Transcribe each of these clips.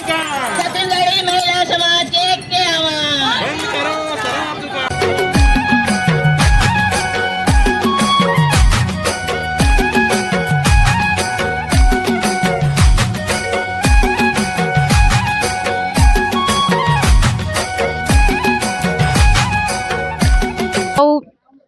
दुकान छत्तीसगढ़ी महिला समाज के आह्वान। बंद करो शराब दुकान।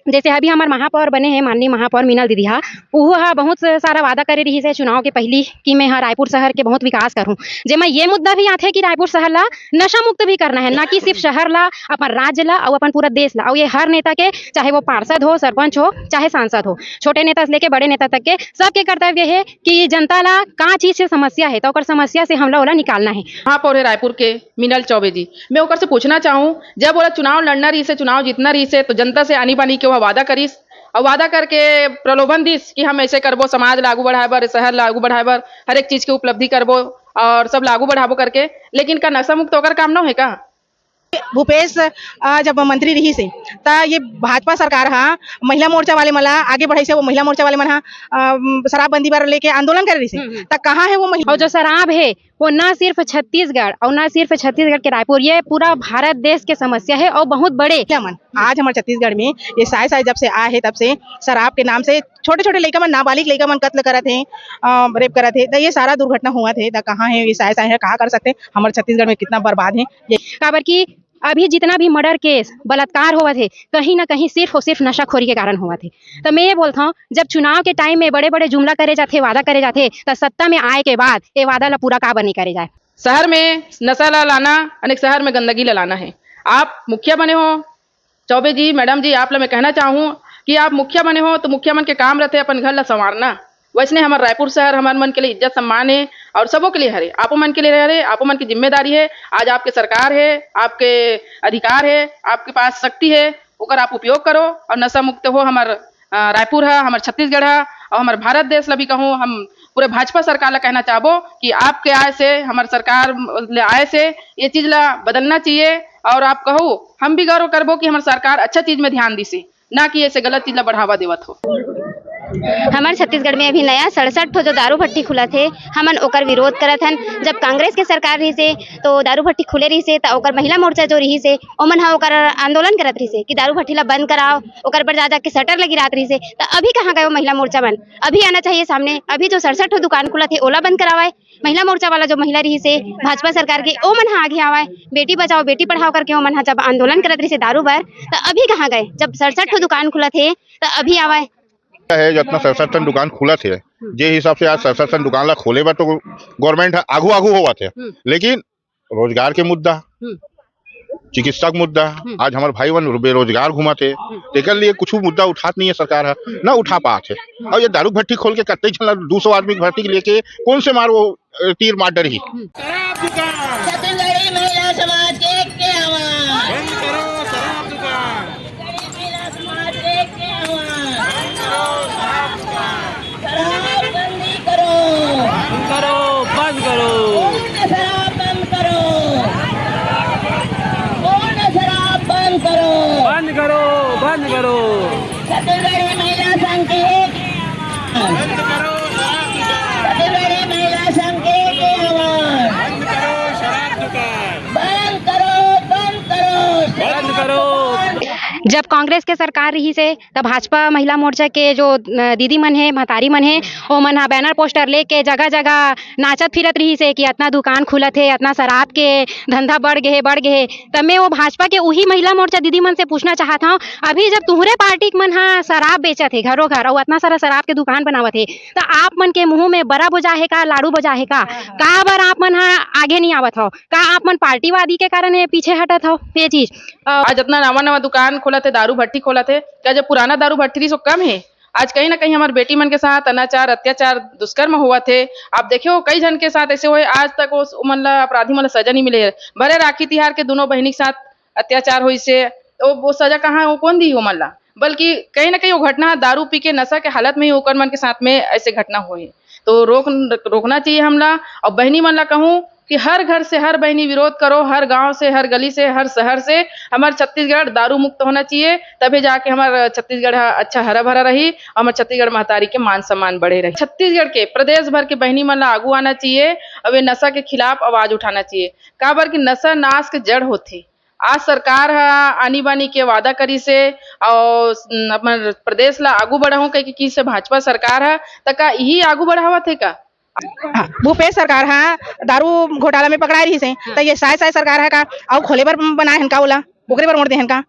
जैसे अभी हमारे महापौर बने हैं माननीय महापौर मीनल दीदी वो बहुत सारा वादा करे रही है चुनाव के पहली कि मैं रायपुर शहर के बहुत विकास करूं। जेमा ये मुद्दा भी आते कि रायपुर शहर ला नशा मुक्त भी करना है, ना कि सिर्फ शहर ला, अपन राज्य ला और अपन पूरा देश ला। और ये हर नेता के, चाहे वो पार्षद हो, सरपंच हो, चाहे सांसद हो, छोटे नेता से लेके बड़े नेता तक के सबके कर्तव्य है कि जनता ला कहाँ चीज से समस्या है तो समस्या से हम लोग निकालना है। महापौर है रायपुर के मीनल चौबे जी, मैं ओकर से पूछना चाहूँ, जब बोला चुनाव लड़ना रही से, चुनाव जीतना रही से, तो जनता से आनी बानी के वादा करीस और वादा करके प्रलोभन दीस कि हम ऐसे करबो, समाज लागू बढ़ाए बर, शहर लागू बढ़ाए बर, हर एक चीज की उपलब्धि करबो और सब लागू बढ़ाबो करके, लेकिन का नशा मुक्त होकर काम न है का? भूपेश जब मंत्री रही से ता ये भाजपा सरकार महिला मोर्चा वाले मला आगे बढ़ाई से, वो महिला मोर्चा वाले मन शराबबंदी बार लेके आंदोलन कर रही से ता कहाँ है वो महिला? और जो शराब है वो ना सिर्फ छत्तीसगढ़ और ना सिर्फ छत्तीसगढ़ के रायपुर, ये पूरा भारत देश के समस्या है और बहुत बड़े। मन आज हमारे छत्तीसगढ़ में ये साय जब से आए है तब से शराब के नाम से छोटे छोटे लड़का मन, नाबालिग लड़का मन कत्ल करत है, रेप करत है, तो ये सारा दुर्घटना हुआ थे। तो कहाँ है ये साय है, कहाँ कर सकते? हमारे छत्तीसगढ़ में कितना बर्बाद है ये। काबर की अभी जितना भी मर्डर केस, बलात्कार हुआ थे, कहीं ना कहीं सिर्फ और सिर्फ नशाखोरी के कारण हुआ थे। तो मैं ये बोलता हूँ, जब चुनाव के टाइम में बड़े बड़े जुमला करे जाते, वादा करे जाते, तो सत्ता में आए के बाद ये वादा ला पूरा काबर नहीं करे जाए। शहर में नशा ला लाना, अनेक शहर में गंदगी ला लाना है। आप मुखिया बने हो चौबे जी, मैडम जी, आप ला मैं कहना चाहूँ कि आप मुखिया बने हो तो मुखिया मन के काम रहते अपन घर ला संवारना। वैसने हमारे रायपुर शहर हमारे मन के लिए इज्जत सम्मान है और सबों के लिए हरे, आपो मन के लिए हरे, आपो मन की जिम्मेदारी है। आज आपके सरकार है, आपके अधिकार है, आपके पास शक्ति है, ओकर आप उपयोग करो और नशा मुक्त हो। हमार रायपुर है, हमार छत्तीसगढ़ है और हमारे भारत देश ला भी कहूँ, हम पूरे भाजपा सरकार ला कहना चाहबो कि आपके आय से, हमारे सरकार आय से ये चीज ला बदलना चाहिए। और आप कहो, हम भी गौरव करबो कि हमारी सरकार अच्छा चीज में ध्यान दी सी, ना कि ऐसे गलत चीज ला बढ़ावा देवत हो। हमारे छत्तीसगढ़ में अभी नया 67 ठो जो दारू भट्टी खुला थे, हमन ओकर विरोध करत हन। जब कांग्रेस के सरकार रही से तो दारू भट्टी खुले रही से, तो ओकर महिला मोर्चा जो रही से ओमन ओकर आंदोलन करत रही से कि दारू भट्टी ला बंद कराओ, ओकर पर जा के शटर लगी रात रही से। तो अभी कहाँ गए महिला मोर्चा मन? अभी आना चाहिए सामने। अभी जो 67 ठो दुकान खुला थे ओला बंद करावाए। महिला मोर्चा वाला जो महिला रही से भाजपा सरकार के, ओ मन आगे आवाए, बेटी बचाओ बेटी पढ़ाओ करके ओ मन जब आंदोलन करत रही से दारू बर, तो अभी कहाँ गए? जब 67 ठो दुकान खुला थे तो अभी आवाए है। जितना 67 टन दुकान खुला थे, जे हिसाब से आज 67 टन दुकान ला खोले बा तो गवर्नमेंट आगू हुआ थे, लेकिन रोजगार के मुद्दा, चिकित्सा के मुद्दा, आज हमारे भाई बहन बेरोजगार घुमा थे, एक लिए कुछ मुद्दा उठात नहीं है सरकार है, ना उठा पाते। और ये दारू भट्टी खोल के कत्ते 200 आदमी भट्टी के लेके कौन से मार वो तीर मार डर ही। शराब दुकान छत्तीसगढ़ी महिला समाज के आह्वान। बंद करो शराब दुकान। महिला समाज के आह्वान। बंद करो शराब दुकान। शराबबंदी करो, बंद करो, बंद करो। पूर्ण शराब बंद करो, पूर्ण शराब बंद करो, बंद करो, बंद करो। छत्तीसगढ़ी महिला संघ के आह्वान। बंद करो शराब दुकान। छत्तीसगढ़ी महिला संघ के आह्वान। बंद करो शराब दुकान। बंद करो, बंद करो, बंद करो। जब कांग्रेस के सरकार रही से तब भाजपा महिला मोर्चा के जो दीदी मन है, महतारी मन है, वो मन बैनर पोस्टर लेके जगह जगह नाचत फिरत रही से कि इतना दुकान खुलत है, इतना शराब के धंधा बढ़ गए। तब मैं वो भाजपा के वही महिला मोर्चा दीदी मन से पूछना चाहता हूँ, अभी जब तुम्हारे पार्टी मन शराब बेचत है घरों घर और इतना सारा शराब के दुकान बनावत है, तो आप मन के मुंह में बड़ा बोझा है का, लाड़ू बोझा है का बार आप मन आगे नहीं आवत हो का? आप मन पार्टीवादी के कारण पीछे हटत हो ये चीज? आज इतना नवा दुकान खोला थे, दारू भट्टी खोला थे, क्या जब पुराना दारू भट्टी थी सो कम है? आज कहीं ना कहीं हमारे बेटी मन के साथ अनाचार, अत्याचार, दुष्कर्म हुआ थे। आप देखियो कई जन के साथ ऐसे हुए, आज तक उस मन ला, अपराधी मन ला सजा नहीं मिले। भले राखी तिहार के दोनों बहनी के साथ अत्याचार हुई से, तो वो सजा कहाँ है? वो कौन दी हो मन ला? बल्कि कहीं ना कहीं वो घटना दारू पी के नशा के हालत में ही ओकर मन के साथ में ऐसे घटना हुई, तो रोकना चाहिए हमला। और बहनी मन ला कहूँ कि हर घर से हर बहनी विरोध करो, हर गांव से, हर गली से, हर शहर से हमारा छत्तीसगढ़ दारू मुक्त होना चाहिए, तभी जाके हमारा छत्तीसगढ़ अच्छा हरा भरा रही, हमारे छत्तीसगढ़ महतारी के मान सम्मान बढ़े रही। छत्तीसगढ़ के प्रदेश भर के बहनी मन ला आगू आना चाहिए और वे नशा के खिलाफ आवाज उठाना चाहिए। काबर कि नशा नाश के जड़ होती। आज सरकार आनी बानी के वादा करी से और अपन प्रदेश ला आगू बढ़ाऊं कह की से भाजपा सरकार है तका यही आगू बढ़ावत है का। हाँ, भूपेश सरकार हाँ दारू घोटाला में पकड़ा रही से तो ये साय सरकार है का और खोले बर बनाए हन का ओला ओकरे बर मोड़ दे हन का।